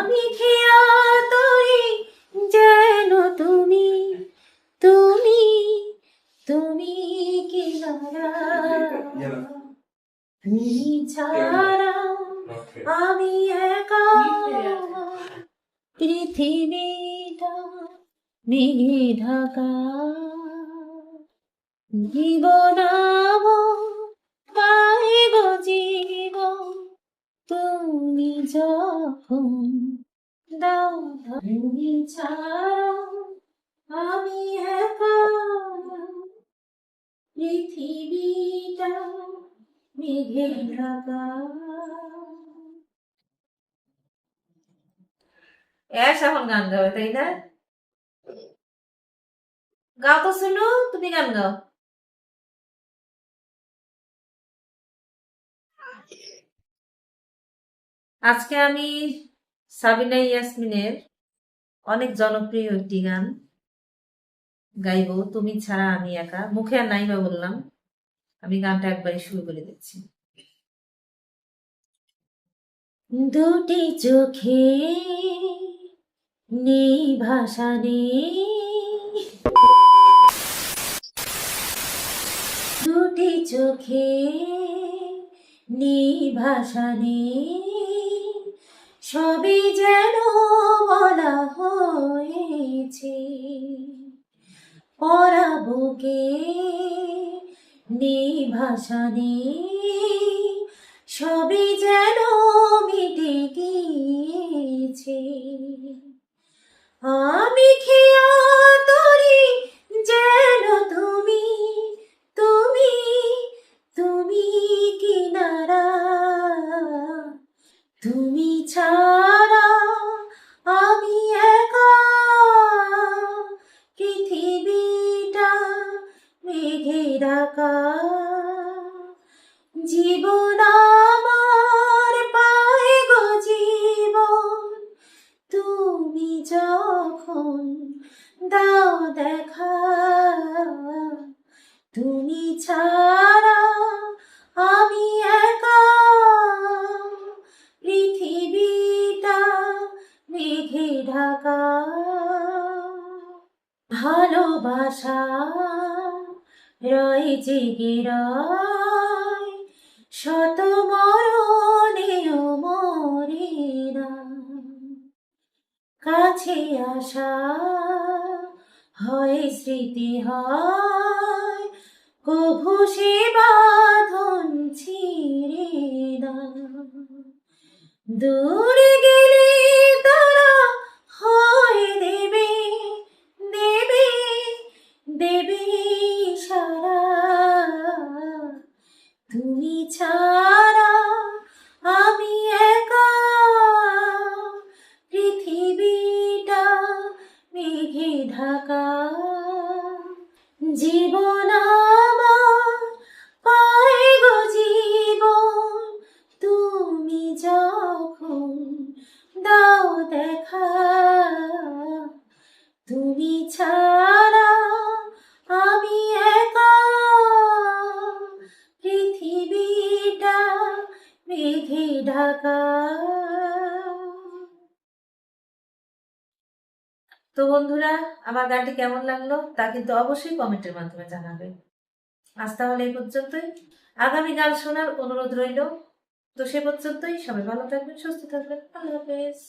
আমি খেয়া তরি যেন তুমি তুমি তুমি কিনারা তুমি ছাড়া আমি একা পৃথিবীটা মেঘে ঢাকা জীবন পাইব জীবন তুমি যখন দাও তুমি ছাড়া আমি একা পৃথিবীটা মেঘে ঢাকা। এখন গান গাবে তাই না? গাও তো শুনো, তুমি গান গাও। আজকে আমি সাবিনা ইয়াসমিনের অনেক জনপ্রিয় একটি গান গাইবো, তুমি ছাড়া আমি একা। মুখে আর নাই বা বললাম, আমি গানটা একবারই শুরু করে দিচ্ছি। দুটি চোখে নেই ভাষা নেই, দুটি চোখে নেই ভাষা নেই, সবই যেন বলা হয়েছে। পরা বুকে নেই ভাষা নেই, সবই যেন মিটে গিয়েছে। আমি খেয়া তরি যেন তুমি তুমি তুমি কিনারা, তুমি ছাড়া আমি একা পৃথিবীটা মেঘে ঢাকা জীবন আমার পায় গো জীবন তুমি যখন দাও দেখা, তুমি ছাড়া আমি একা পৃথিবীটা মেঘে ঢাকা। ভালোবাসা রয় জেগে রয়, শত মরণেও মরে না, কাছে আসা হয় স্মৃতি হয়, কভু সে বাঁধন ছিঁড়ে না। দূরে গেলে তারা হয় দেবে দেবে দেবে সারা, তুমি ছাড়া আমি একা পৃথিবীটা মেঘে ঢাকা জীবন আমার পায় গো জীবন তুমি যখন দাও দেখা, তুমি ছাড়া আমি একা পৃথিবীটা মেঘে ঢাকা। তো বন্ধুরা, আমার গানটি কেমন লাগলো তা কিন্তু অবশ্যই কমেন্টের মাধ্যমে জানাবে। আজ তাহলে এই পর্যন্তই, আগামী গান শোনার অনুরোধ রইল। তো সে পর্যন্তই, সবাই ভালো থাকবেন, সুস্থ থাকবেন, আল্লাহ হাফেজ।